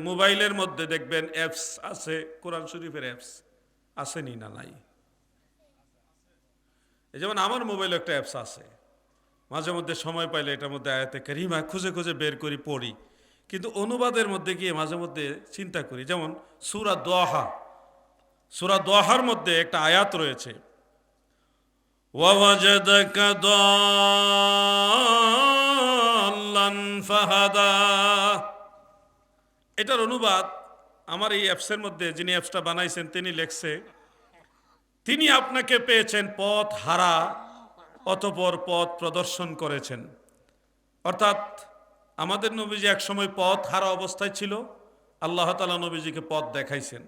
মোবাইলের মধ্যে দেখবেন অ্যাপস আছে, কোরআন শরীফের অ্যাপস আসেনি না নাই? এই যেমন আমার মোবাইলে একটা অ্যাপস আছে, মাঝে মধ্যে সময় পাইলে এটার মধ্যে আয়াতে কারিমা খুঁজে খুঁজে বের করি পড়ি, কিন্তু অনুবাদের মধ্যে গিয়ে মাঝে মধ্যে চিন্তা করি। যেমন সূরা দোহা, সূরা দোহার মধ্যে একটা আয়াত রয়েছে, ওয়াওয়াজাদাকা দাল্লান ফাহাদা। এটার অনুবাদ আমার এই অ্যাপসের মধ্যে যিনি অ্যাপসটা বানাইছেন তিনি লেখছে, তিনি আপনাকে পেয়েছেন পথ হারা, অতঃপর পথ প্রদর্শন করেছেন। অর্থাৎ আমাদের নবীজি একসময় পথ হারা অবস্থায় ছিল, আল্লাহ তাআলা নবীজিকে পথ দেখাইছেন।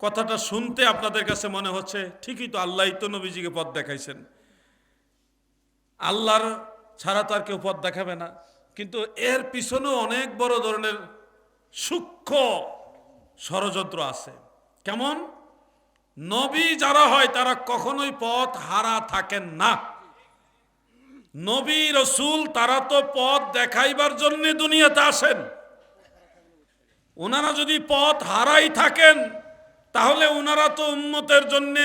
কথাটা শুনতে আপনাদের কাছে মনে হচ্ছে ঠিকই তো, আল্লাহই তো নবীজিকে পথ দেখাইছেন, আল্লাহর ছাড়া তো আর কেউ পথ দেখাবে না। কিন্তু এর পিছনেও অনেক বড় ধরনের সূক্ষ্ম ষড়যন্ত্র আছে। কেমন? নবী যারা হয় তারা কখনোই পথ হারা থাকেন না। নবী রসুল তারা তো পথ দেখাইবার জন্য দুনিয়াতে আসেন। ওনারা যদি পথ হারাই থাকেন তাহলে ওনারা তো উম্মতের জন্য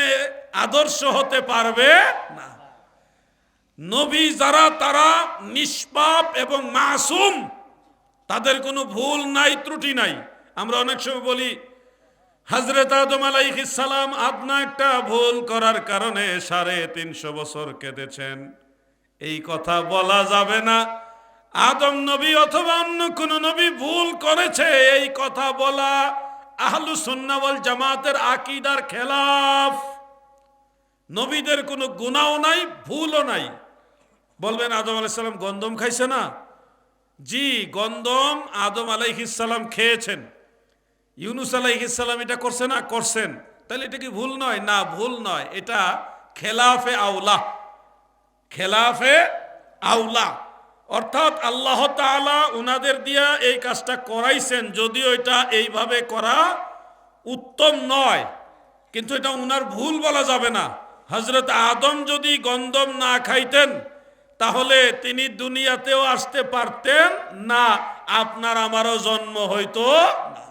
আদর্শ হতে পারবে না। নবী যারা তারা নিষ্পাপ এবং মাসুম, তাদের কোনো ভুল নাই, ত্রুটি নাই। আমরা অনেক সময় বলি হযরত আদম আলাইহিস সালাম আপনা একটা ভুল করার কারণে 350 বছর কেঁদেছেন। এই কথা বলা যাবে না। আদম নবী অথবা অন্য কোন নবী ভুল করেছে এই কথা বলা আহলুস সুন্নাহ ওয়াল জামাতের আকীদার খেলাফ। নবীদের কোনো গুনাহও নাই, ভুলও নাই। বলবেন আদম আলাইহিস সালাম গন্ধম খাইছে না? জি, গন্ধম আদম আলাইহিস সালাম খেয়েছেন। ইউনুস আলাইহিস সালাম এটা করছে না? করছেন। তাহলে এটা কি ভুল নয়? না, ভুল নয়, এটা খেলাফে আউলা, খেলাফে আউলা। অর্থাৎ আল্লাহ তাআলা উনাদের দিয়া এই কাজটা করাইছেন, যদিও এটা এইভাবে করা উত্তম নয়, কিন্তু এটা উনার ভুল বলা যাবে না। হযরত আদম যদি গন্ধম না খাইতেন তাহলে তিনি দুনিয়াতেও আসতে পারতেন না, আপনার আমারও জন্ম হইতো না।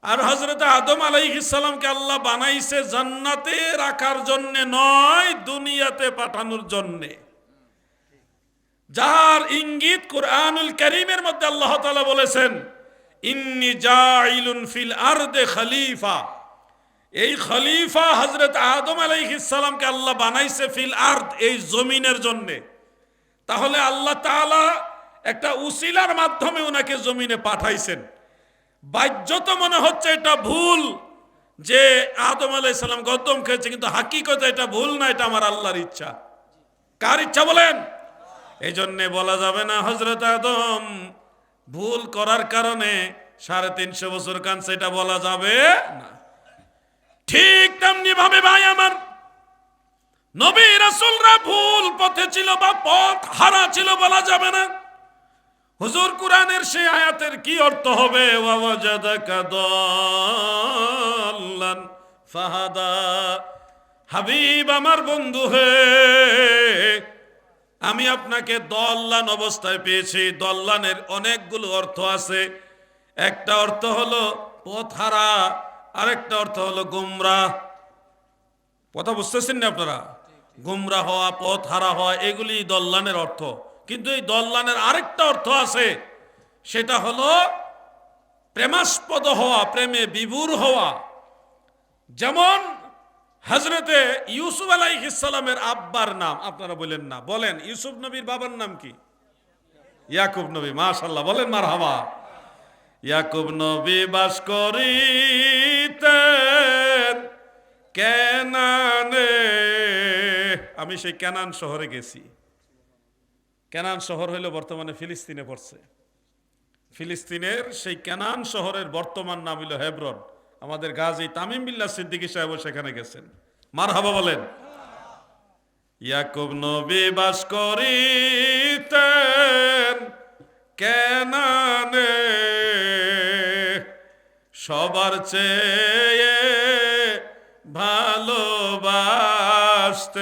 আর হযরত আদম আলাইহিস সালামকে আল্লাহ বানাইছে জান্নাতে রাখার জন্য নয়, দুনিয়াতে পাঠানোর জন্য। যার ইঙ্গিত কুরআনুল কারীমের মধ্যে আল্লাহ তাআলা বলেছেন ইন্নী জাইলুন ফিল আরদে খলিফা। এই খলিফা হযরত আদম আলাইহিস সালামকে আল্লাহ বানাইছে ফিল আরদ, এই জমিনের জন্য। তাহলে আল্লাহ তাআলা একটা উসিলার মাধ্যমে ওনাকে জমিনে পাঠাইছেন। বাহ্যত মনে হচ্ছে এটা ভুল যে আদম আলাইহিস সালাম গন্ধম খেয়েছে, কিন্তু হাকিকতে এটা ভুল না, এটা আমার আল্লাহর ইচ্ছা। কার ইচ্ছা বলেন? এই জন্য বলা যাবে না হযরত আদম ভুল করার কারণে 350 বছর কাঁদছে, এটা বলা যাবে না। ঠিক তেমনি ভাবে ভাই আমার, নবী রাসূলরা ভুল পথে ছিল বা পথ হারা ছিল বলা যাবে না। হুজুর কুরআনের সেই আয়াতের কি অর্থ হবে? ওয়াওয়াজাদাকা দাল্লান ফাহাদা। হাবিব আমার বন্ধু হে, আমি আপনাকে দল্লান অবস্থায় পেয়েছি। দল্লানের অনেকগুলো অর্থ আছে। একটা অর্থ হলো পথ হারা, আরেকটা অর্থ হলো গুমরাহ। কথা বুঝতেছেন না আপনারা? গুমরাহ হওয়া, পথ হারা হওয়া, এগুলি দল্লানের অর্থ। কিন্তু এই দল্লানের আরেকটা অর্থ আছে, সেটা হলো প্রেমাস্পদ হওয়া, প্রেমে বিভোর হওয়া। যেমন হযরতে ইউসুফ আলাইহিস সালামের আব্বার নাম আপনারা বলেন না, বলেন ইউসুফ নবীর বাবার নাম কি? ইয়াকুব নবী। মাশাআল্লাহ, বলেন মারহাবা। ইয়াকুব নবী বাস করিতেন কেনানে। আমি সেই কেনান শহরে গেছি। কেনান শহর হইল বর্তমানে ফিলিস্তিনে পড়ছে। ফিলিস্তিনের সেই কেনান শহরের বর্তমান নাম হইল হেব্রন। আমাদের গাজী তামিম বিল্লাহ সিদ্দিকী সাহেব সেখানে গেছেন। মারহাবা বলেন। ইয়াকুব নবী বাস করিতেন কেনানে, সবার চেয়ে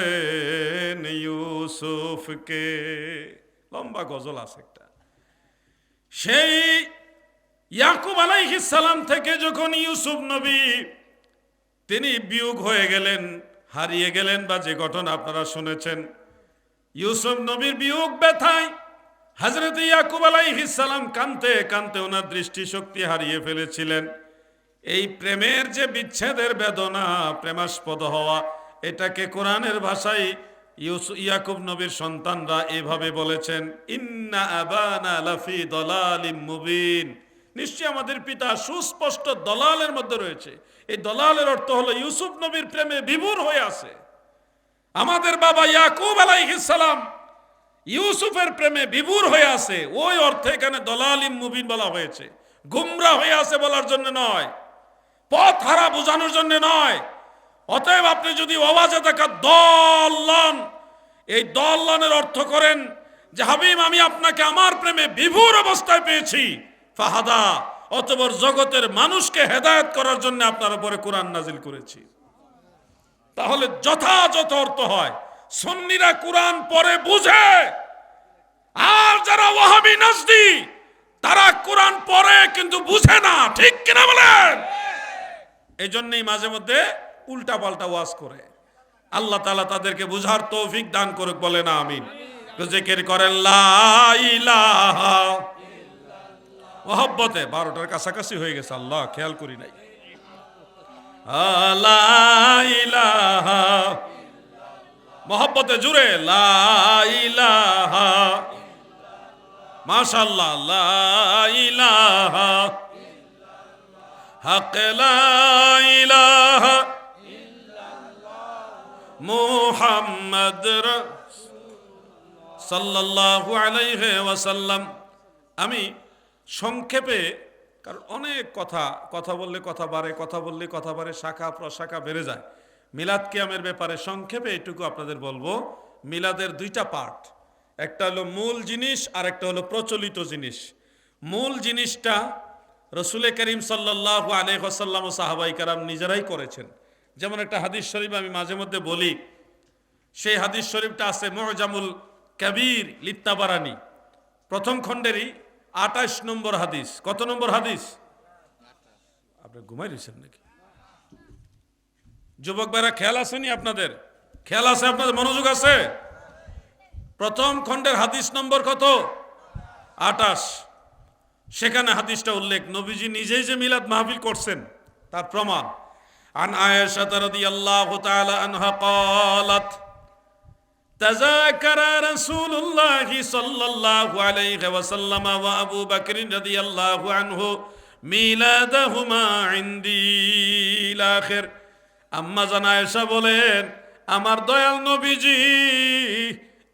ভালোবাসতেন ইউসুফকে। লম্বা গজল আছে একটা। সেই ইয়াকুব আলাইহিস সালাম থেকে যখন ইউসুফ নবী তিনি বিয়োগ হয়ে গেলেন, হারিয়ে গেলেন, বা যে ঘটনা আপনারা শুনেছেন, ইউসুফ নবীর বিয়োগ ব্যথায় হযরত ইয়াকুব আলাইহিস সালাম কাঁদতে কাঁদতে ওনার দৃষ্টিশক্তি হারিয়ে ফেলেছিলেন। এই প্রেমের যে বিচ্ছেদের বেদনা, প্রেমাস্পদ হওয়া, এটাকে কোরআনের ভাষায় ইয়াকুব নবীর সন্তানরা এভাবে বলেছেন, ইন্না আবানা লাফি দালালিম মুবিন, নিশ্চয় আমাদের পিতা সুস্পষ্ট দলালের মধ্যে রয়েছে। এই দলালের অর্থ হলো ইউসুফ নবীর প্রেমে বিভোর হয়ে আছে। আমাদের বাবা ইয়াকুব আলাইহিস সালাম ইউসুফের প্রেমে বিভোর হয়ে আছে, ওই অর্থে এখানে দলালিম মুবিন বলা হয়েছে। গুমরাহ হয়ে আছে বলার জন্য নয়, পথ হারা বোঝানোর জন্য নয়। অতএব আপনি যদি ওয়াজে থাকা দল্লান, এই দল্লানের অর্থ করেন যে হাবিব আমি আপনাকে আমার প্রেমে বিভোর অবস্থায় পেয়েছি, ফাহাদা, অতঃপর জগতের মানুষকে হেদায়েত করার জন্য আপনার উপরে কোরআন নাজিল করেছি, তাহলে যথাযথ অর্থ হয়। সুন্নিরা কোরআন পড়ে বুঝে, আর যারা ওয়াহাবি নাজদি তারা কোরআন পড়ে কিন্তু বুঝে না, ঠিক কিনা বলেন? এই জন্যই মাঝে মধ্যে উল্টা পাল্টা ওয়াজ করে। আল্লাহ তাআলা তাদেরকে বুঝার তৌফিক দান করুক, বলে না আমিন। জিকির করেন লা ইলাহা ইল্লাল্লাহ। মহব্বতে 12টার কাছাকাছি হয়ে গেছে, আল্লাহ খেয়াল করি নাই। লা ইলাহা ইল্লাল্লাহ, মহব্বতে জুড়ে লা ইলাহা ইল্লাল্লাহ, মাশাআল্লাহ, লা ইলাহা হক লা ইলাহা মুহাম্মদ সাল্লাল্লাহু আলাইহি ওয়াসাল্লাম। আমি সংক্ষেপে, কারণ অনেক কথা বললে কথা বাড়ে, কথা বললে কথা বাড়ে, শাখা প্রশাখা বেড়ে যায়। মিলাদ কিয়ামের ব্যাপারে সংক্ষেপে এটুকু আপনাদের বলবো, মিলাদের দুইটা পার্ট, একটা হলো মূল জিনিস আর একটা হলো প্রচলিত জিনিস। মূল জিনিসটা রসুল করিম সাল্লাল্লাহু আলাইহি ওয়াসাল্লাম ও সাহাবায়ে কেরাম নিজেরাই করেছেন। যেমন একটা হাদিস শরীফ আমি মাঝে মধ্যে বলি, সেই হাদিস শরীফটা আছে মুজামুল কবির লিত্তাবারানি, প্রথম খণ্ডেরই 28 নম্বর হাদিস। কত নম্বর হাদিস? আপনি ঘুমাই রয়েছেন নাকি? যুবক ভাইরা খেয়াল আসেনি আপনাদের? খেয়াল আছে আপনাদের? মনোযোগ আছে? প্রথম খণ্ডের হাদিস নম্বর কত? 28। সেখানে হাদিসটা উল্লেখ, নবীজি নিজেই যে মিলাদ মাহফিল করছেন তার প্রমাণ। আন আয়েশা রাদিয়াল্লাহু তাআলা আনহা قالت تذاكر رسول الله صلى الله عليه وسلم وابو بكر رضي الله عنه ميلادهما عندي الى اخر। আম্মা জান আয়েশা বলেন, আমার দয়াল নবীজি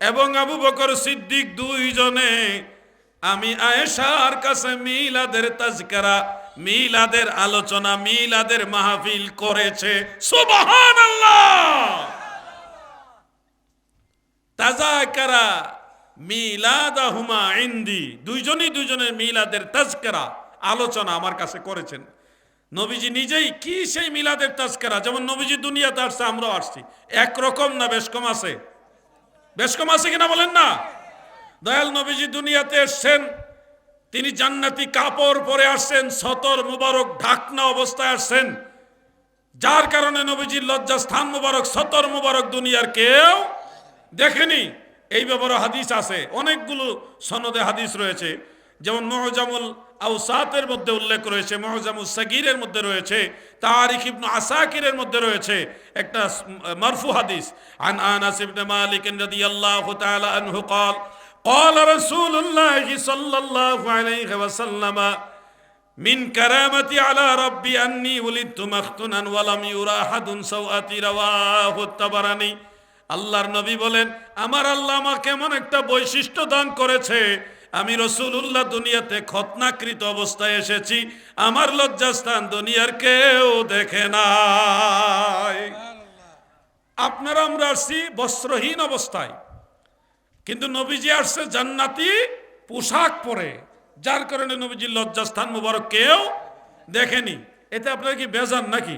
এবং আবু বকর সিদ্দিক দুইজনে আমি আয়েশার কাছে মিলাদের তাজকিরা, মিলাদের আলোচনা, মিলাদের মাহফিল করেছে। সুবহানাল্লাহ। তাজাকারা মিলাদাহুমা ইনদি, দুইজনের মিলাদের তাজকিরা, আলোচনা আমার কাছে করেছেন। নবীজি নিজেই কি সেই মিলাদের তাজকিরা, যেমন নবীজি দুনিয়াতে আসছে, আমরাও আসছি, একরকম না বেশ কম আছে? বেশ কম আছে কিনা বলেন না? দয়াল নবীজি দুনিয়াতে এসছেন, তিনি জান্নাতি কাপড় পরে আসছেন, সতর মুবারক ঢাকনা অবস্থায় আসছেন, যার কারণে নবীজির লজ্জাস্থান মুবারক, সতর মুবারক দুনিয়ার কেউ দেখেনি। এই ব্যাপারে হাদিস আছে, অনেকগুলো সনদে হাদিস রয়েছে। যেমন মুজামুল আওসাতের মধ্যে উল্লেখ রয়েছে, মুজামুল সাগীরের মধ্যে রয়েছে, তারিখ ইবনে আসাকিরের মধ্যে রয়েছে একটা মারফু হাদিস। আন আনাস ইবনে মালিক রাদিয়াল্লাহু তাআলা আনহু قال قال رسول الله صلى الله عليه وسلم من كرامتي على ربي أني ولدت مختونا ولم يرى أحد سوءتي رواه الطبراني। আল্লাহর নবী বলেন, আমার আল্লাহ আমাকে এমন একটা বৈশিষ্ট্য দান করেছে, আমি রাসূলুল্লাহ দুনিয়াতে খতনাকৃত অবস্থায় এসেছি, আমার লজ্জাস্থান দুনিয়ার কেউ দেখে নাই। আপনারা আমরা আসছি বস্ত্রহীন অবস্থায়, কিন্তু নবীজি আসছে জান্নাতি পোশাক পরে, যার কারণে নবীজির লজ্জাস্থান মুবারক কেউ দেখেনি। এতে আপনারা কি বেজান নাকি?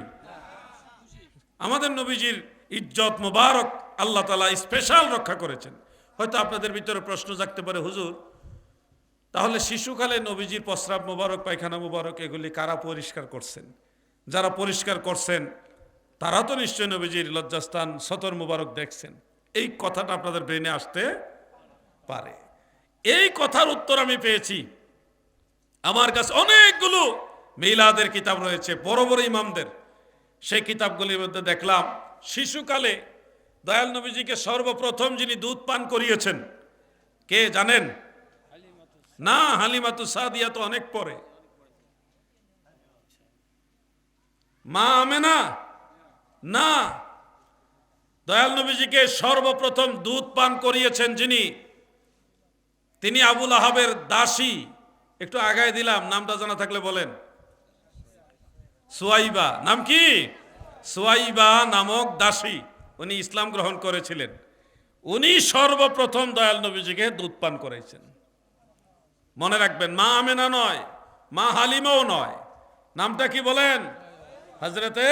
আমাদের নবীজির ইজ্জত মুবারক আল্লাহ তাআলা স্পেশাল রক্ষা করেছেন। হয়তো আপনাদের ভিতরে প্রশ্ন জাগতে পারে, হুজুর তাহলে শিশুকালে নবীজির প্রস্রাব মুবারক, পায়খানা মুবারক এগুলি কারা পরিষ্কার করছেন? যারা পরিষ্কার করছেন তারা তো নিশ্চয় নবীজির লজ্জাস্থান সতর মুবারক দেখছেন। এই কথাটা আপনাদের ব্রেনে আসতে পারে। এই কথার উত্তর আমি পেয়েছি। আমার কাছে অনেকগুলো মিলাদের কিতাব রয়েছে, বড় বড় ইমামদের। সেই কিতাবগুলির মধ্যে দেখলাম শিশুকালে দয়াল নবীজিকে সর্বপ্রথম যিনি দুধ পান করিয়েছেন কে জানেন? না, হালিমাতু সাদিয়া তো অনেক পরে। মা আমেনা না, দয়াল নবীজিকে সর্বপ্রথম দুধ পান করিয়েছেন যিনি, তিনি আবুল আহাবের দাসী। একটু আগায় দিলাম, নামটা জানা থাকলে বলেন। সুয়াইবা। নাম কি? সুয়াইবা নামক দাসী, উনি ইসলাম গ্রহণ করেছিলেন। উনি সর্বপ্রথম দয়াল নবীজিকে দুধ পান করেছেন। মনে রাখবেন, মা আমেনা নয়, মা হালিমাও নয়। নামটা কি বলেন? হযরতে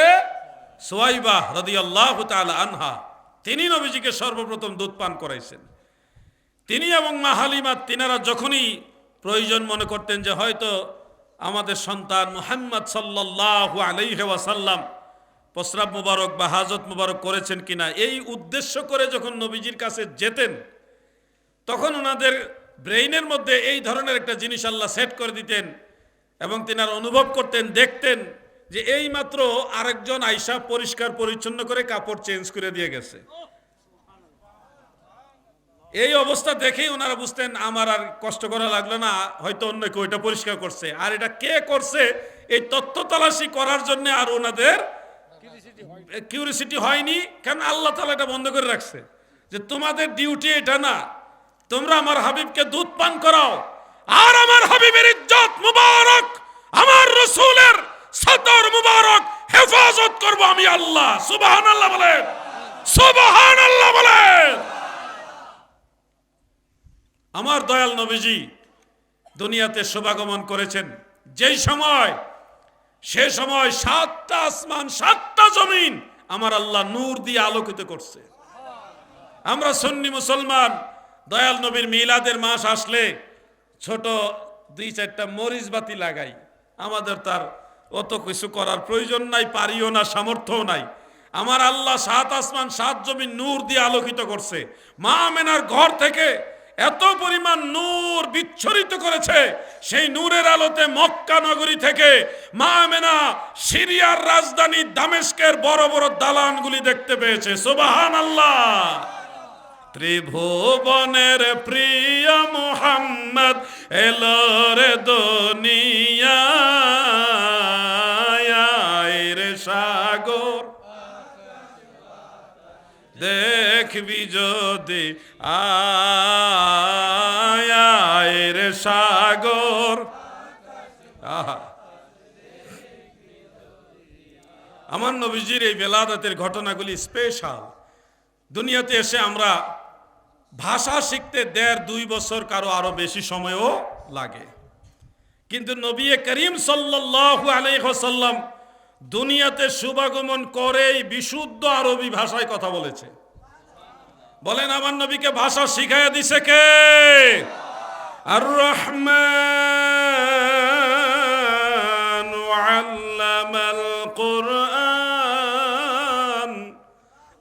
সুয়াইবা রাদিয়াল্লাহু তাআলা আনহা। তিনি নবীজিকে সর্বপ্রথম দুধ পান করাইছেন। তিনি এবং মা হালিমা তিনারা যখনই প্রয়োজন মনে করতেন যে হয়তো আমাদের সন্তান মুহাম্মদ সাল্লাল্লাহু আলাইহি ওয়াসাল্লাম প্রস্রাব মুবারক বা হাজত মুবারক করেছেন কিনা, এই উদ্দেশ্য করে যখন নবীজির কাছে যেতেন, তখন ওনাদের ব্রেইনের মধ্যে এই ধরনের একটা জিনিস আল্লাহ সেট করে দিতেন এবং তিনারা অনুভব করতেন, দেখতেন যে এই মাত্র আরেকজন আয়েশা পরিষ্কার পরিচ্ছন্ন করে কাপড় চেঞ্জ করে দিয়ে গেছে। এই অবস্থা দেখেই ওনারা বুঝতেন আমার আর কষ্ট করা লাগলো না, হয়তো অন্য কেউ এটা পরিষ্কার করছে। আর এটা কে করছে এই তথ্য তলাশি করার জন্য আর ওনাদের কিউরিসিটি হয়নি। কারণ আল্লাহ তাআলা এটা বন্ধ করে রাখছে যে তোমাদের ডিউটি এটা না, তোমরা আমার হাবিবকে দুধ পান করাও, আর আমার হাবিবের ইজ্জত মুবারক, আমার রাসূলের সতর মুবারক হেফাজত করব আমি আল্লাহ। সুবহানাল্লাহ বলেন, সুবহানাল্লাহ বলেন। আমার দয়াল নবীজি দুনিয়াতে শুভাগমন করেছেন যেই সময়, সে সময় 7টা আসমান 7টা জমিন আমার আল্লাহ নূর দিয়ে আলোকিত করছে। আমরা সুন্নি মুসলমান দয়াল নবীর মিলাদের মাস আসলে ছোট 2-4টা মরিচ বাতি লাগাই। আমাদের তার অত কিছু করার প্রয়োজন নাই, পারিও না, সামর্থ্যও নাই। আমার আল্লাহ 7 আসমান 7 জমিন নূর দিয়ে আলোকিত করছে। মা আমেনার ঘর থেকে এত পরিমাণ নূর বিচ্ছরিত করেছে, সেই নূরের আলোতে মক্কা নগরী থেকে মা আমেনা সিরিয়ার রাজধানী দামেস্কের বড় বড় দালানগুলি দেখতে পেয়েছে। সুবহানাল্লাহ। ত্রিভুবনের প্রিয় মুহাম্মদ এলো রে দুনিয়ায়, রে সাগর দেখবি যদি আয় রে সাগর। আমার নবীজির এই বেলাদাতের ঘটনাগুলি স্পেশাল। দুনিয়াতে এসে আমরা ভাষা শিখতে 1.5-2 বছর, কারো আরো বেশি সময়ও লাগে, কিন্তু নবী করিম সাল্লাল্লাহু আলাইহি ওয়াসাল্লাম দুনিয়াতে শুভাগমন করেই বিশুদ্ধ আরবি ভাষায় কথা বলেছে। বলেন, আমার নবীকে ভাষা শিখাইয়া দিছে কে? আর রহমান আল্লামাল কুরআন।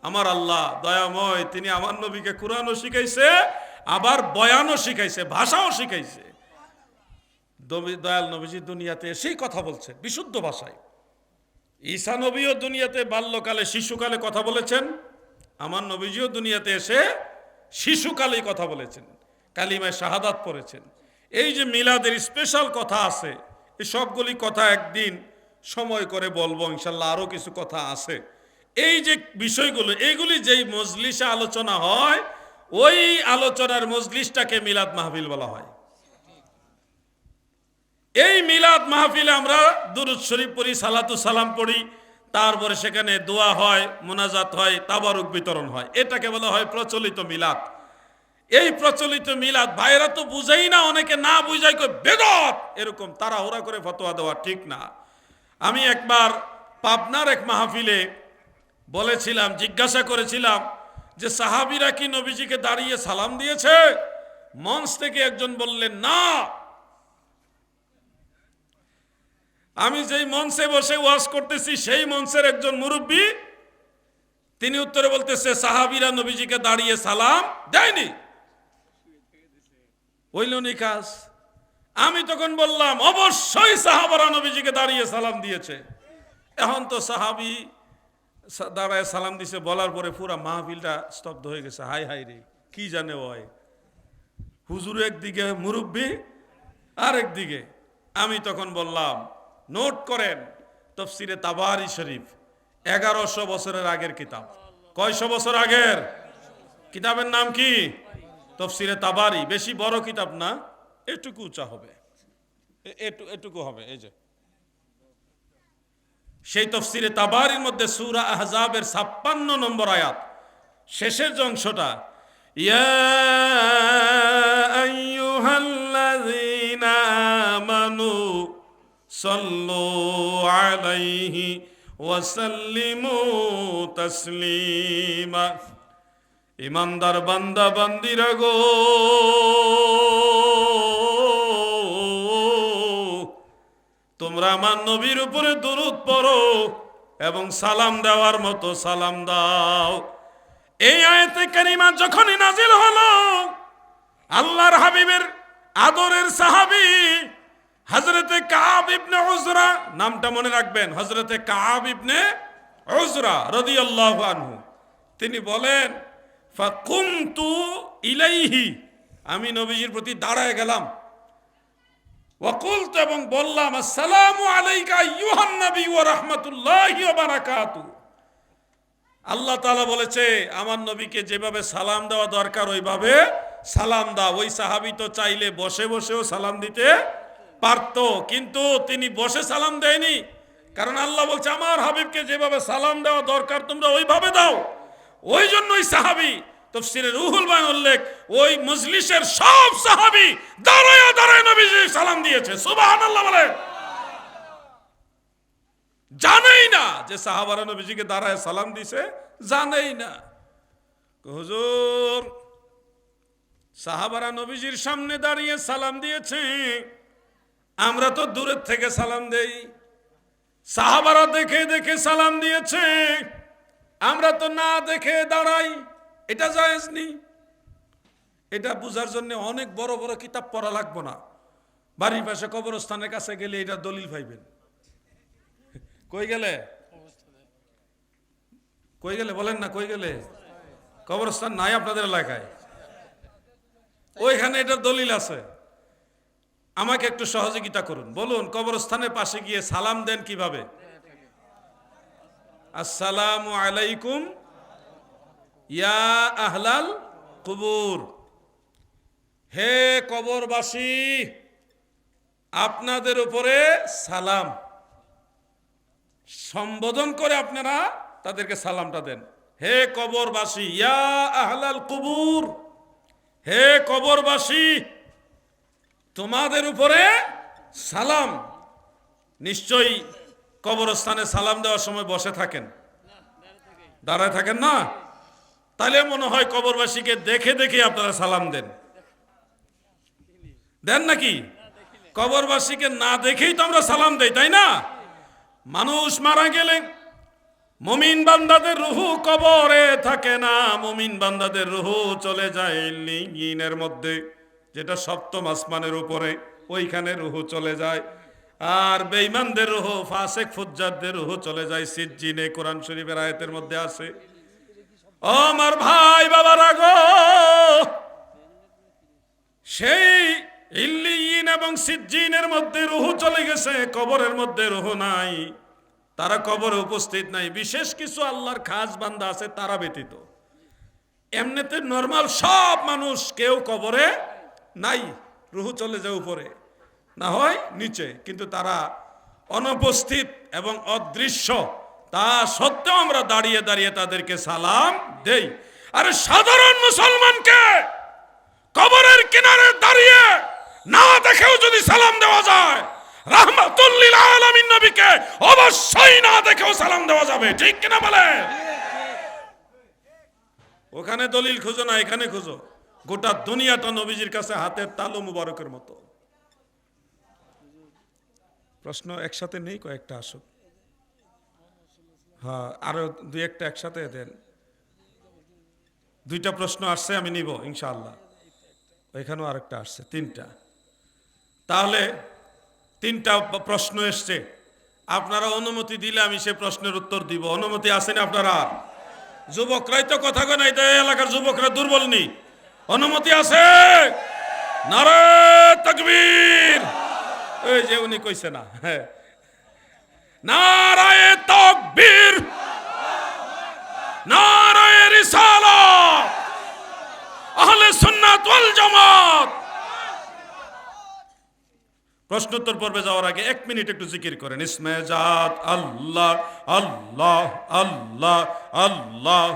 আমার আল্লাহ দয়াময়, তিনি আমার নবীকে কুরআনও শিখাইছে, আবার বয়ানও শিখাইছে, ভাষাও শিখাইছে। দয়াল নবীজি দুনিয়াতে এসেই কথা বলছে বিশুদ্ধ ভাষায়। ঈসা নবীও দুনিয়াতে বাল্যকালে শিশুকালে কথা বলেছেন, আমার নবীজিও দুনিয়াতে এসে শিশুকালেই কথা বলেছেন, কালিমায় শাহাদাত পড়েছেন। এই যে মিলাদের স্পেশাল কথা আছে, এই সবগুলি কথা একদিন সময় করে বলবো ইনশাল্লাহ। আরো কিছু কথা আছে। এই যে বিষয়গুলো, এইগুলি যেই মজলিসে আলোচনা হয়, ওই আলোচনার মজলিসটাকে মিলাদ মাহফিল বলা হয়। এই মিলাদ মাহফিলে আমরা দুরূদ শরীফ পড়ি, সালাতু সালাম পড়ি, তারপরে সেখানে দোয়া হয়, মোনাজাত হয়, তাবারুক বিতরণ হয়। এটাকে বলা হয় প্রচলিত মিলাদ। এই প্রচলিত মিলাদ ভাইরা তো বুঝাই না, অনেকে না বুঝাই কই বেদাত, এরকম তাড়াহুড়া করে ফতোয়া দেওয়া ঠিক না। আমি একবার পাবনার এক মাহফিলে বলেছিলাম, জিজ্ঞাসা করেছিলাম যে সাহাবীরা কি নবীজিকে দাঁড়িয়ে সালাম দিয়েছে? মঞ্চ থেকে একজন বললেন না, আমি যেই মঞ্চে বসে ওয়াজ করতেছি সেই মঞ্চের একজন মুরব্বী তিনি উত্তরে বলতেছে সাহাবীরা নবীজিকে দাঁড়িয়ে সালাম দেয়নি, হইলনি কাজ। আমি তখন বললাম অবশ্যই সাহাবারা নবীজিকে দাঁড়িয়ে সালাম দিয়েছে। এখন তো সাহাবী দাঁড়ায় সালাম দিছে বলার পরে পুরা মাহফিলটা স্তব্ধ হয়ে গেছে। হাই হাই রে, কি জানে ওই হুজুর একদিকে, মুরব্বী আর একদিকে। আমি তখন বললাম নোট করেন, তাফসীরে তাবারি শরীফ 1100 বছরের আগের কিতাব। কয়শো বছর আগের? কিতাবের নাম কি? তাফসীরে তাবারি। বেশি বড় কিতাব না, এটুকু উঁচা হবে, এটুকু হবে। এই যে সেই তাফসীরে তাবারির মধ্যে সূরা আহজাবের 56 নম্বর আয়াত শেষের যে অংশটা, ইয়া আইয়ুহাল্লাযীনা আমানু সাল্লু আলাইহি ওয়া সাল্লিমু তাসলিমা। ইমানদার বান্দা বান্দিরা গো, তোমরা আমার নবীর উপরে দরুদ পড়ো এবং সালাম দেওয়ার মতো সালাম দাও। এই আয়াতে কারিমা যখনই নাজিল হলো, আল্লাহর হাবিবের আদরের সাহাবী হযরতে কাব ইবনে উজরা, নামটা মনে রাখবেন, হযরতে কাব ইবনে উজরা রাদিয়াল্লাহু আনহু, তিনি বলেন ফাকুমতু ইলাইহি, আমি নবীজির প্রতি দাঁড়ায় গেলাম, ওয়াকুলতু, এবং বললাম আসসালামু আলাইকা আইয়ুহান নবী ওয়া রাহমাতুল্লাহি ওয়া বারাকাতুহু। আল্লাহ তাআলা বলেছে আমার নবীকে যেভাবে সালাম দেওয়া দরকার ওইভাবে সালাম দাও। ওই সাহাবী তো চাইলে বসে বসেও সালাম দিতে পারত, কিন্তু তিনি বসে সালাম দেয়নি, কারণ আল্লাহ বলছে আমার হাবিবকে যেভাবে সালাম দেওয়া দরকার তোমরা ওইভাবে দাও। ওই জন্যই সাহাবী, তাফসীরে রুহুল বায়ান উল্লেখ, ওই মজলিসের সব সাহাবী দাঁড়ায় দাঁড়ায় নবীজি সালাম দিয়েছে। সুবহানাল্লাহ বলে, জানেই না যে সাহাবারা নবীজিকে দাঁড়ায় সালাম দিছে, জানেই না। হুজুর সাহাবারা নবীজির সামনে দাঁড়িয়ে সালাম দিয়েছে, আমরা তো দূরের থেকে সালাম দেই। সাহাবারা দেখে দেখে সালাম দিয়েছে, আমরা তো না দেখে দাঁড়াই, এটা জায়েজ নেই। এটা বুঝার জন্য অনেক বড় বড় কিতাব পড়া লাগবে না, বাড়ির পাশে কবরস্থানের কাছে গেলে এটা দলিল পাইবেন। কই গেলে, কই গেলে বলেন না, কই গেলে? কবরস্থান নাই আপনাদের এলাকায়? ওইখানে এটার দলিল আছে। আমাকে একটু সহযোগিতা করুন, বলুন কবরস্থানের পাশে গিয়ে সালাম দেন কিভাবে? আসসালামু আলাইকুম ইয়া আহলাল কুবুর, হে কবরবাসী আপনাদের উপরে সালাম। সম্বোধন করে আপনারা তাদেরকে সালামটা দেন, হে কবরবাসী, ইয়া আহলাল কুবুর, হে কবরবাসী তোমাদের উপরে সালাম। নিশ্চয়ই কবরস্থানে সালাম দেওয়ার সময় বসে থাকেন, দাঁড়ায় থাকেন না? তাহলে মনে হয় কবরবাসীকে দেখে দেখে আপনারা সালাম দেন, দেন নাকি? কবরবাসীকে না দেখেই তো আমরা সালাম দেই, তাই না? মানুষ মারা গেলে মুমিন বান্দাদের রুহু কবরে থাকে না, মুমিন বান্দাদের রুহু চলে যায় ইল্লিয়িনের মধ্যে, যেটা সপ্তম আসমানের উপরে, ওইখানে রুহু চলে যায়। আর বেঈমানদের রুহু, ফাসিক ফুজ্জারদের রুহু চলে যায় সিজ্জিনে, কোরআন শরীফের আয়াতের মধ্যে আছে। ও আমার ভাই বাবারা গো, সেই ইল্লিয়িন এবং সিজ্জিনের মধ্যে রুহু চলে গেছে, কবরের মধ্যে রুহু নাই, তারা কবরে উপস্থিত নাই। বিশেষ কিছু আল্লাহর খাস বান্দা আছে তারা ব্যতীত, এমনিতে নরমাল সব মানুষ কেউ কবরে নাই, রুহু চলে যায় উপরে, না হয় নিচে, কিন্তু তারা অনুপস্থিত এবং অদৃশ্য। তা সত্ত্বেও আমরা দাঁড়িয়ে দাঁড়িয়ে তাদেরকে সালাম দেই। আরে সাধারণ মুসলমানকে কবরের কিনারে দাঁড়িয়ে না দেখেও যদি সালাম দেওয়া যায়, রাহমাতুল লিল আলামিন নবীকে অবশ্যই না দেখেও সালাম দেওয়া যাবে, ঠিক কিনা বলে? ওখানে দলিল খুঁজো না, এখানে খুঁজো। গোটা দুনিয়াটা নবীজির কাছে হাতের তালু মুবারকের মতো। প্রশ্ন একসাথে নেই, কয়েকটা আসুক। হ্যাঁ, আরো দুই একটা একসাথে দেন। দুইটা প্রশ্ন আসছে, আমি নিব ইনশাআল্লাহ। ওইখানেও আরেকটা আসছে, তিনটা। তাহলে তিনটা প্রশ্ন এসছে, আপনারা অনুমতি দিলে আমি সে প্রশ্নের উত্তর দিব। অনুমতি আছেন আপনারা? যুবকরাই তো কথা কয় নাই, এই এলাকার যুবকরা দুর্বল নি? অনুমতি আছে? নারে তাকবীর! এই যে উনি কইছে না, হ্যাঁ, নারায়ে তাকবীর, নারায়ে রিসালাত, আহলে সুন্নাত ওয়াল জামাত। প্রশ্নোত্তর পর্বে যাওয়ার আগে 1 মিনিট একটু জিকির করেন। ইসমে জাত আল্লাহ, আল্লাহ, আল্লাহ, আল্লাহ।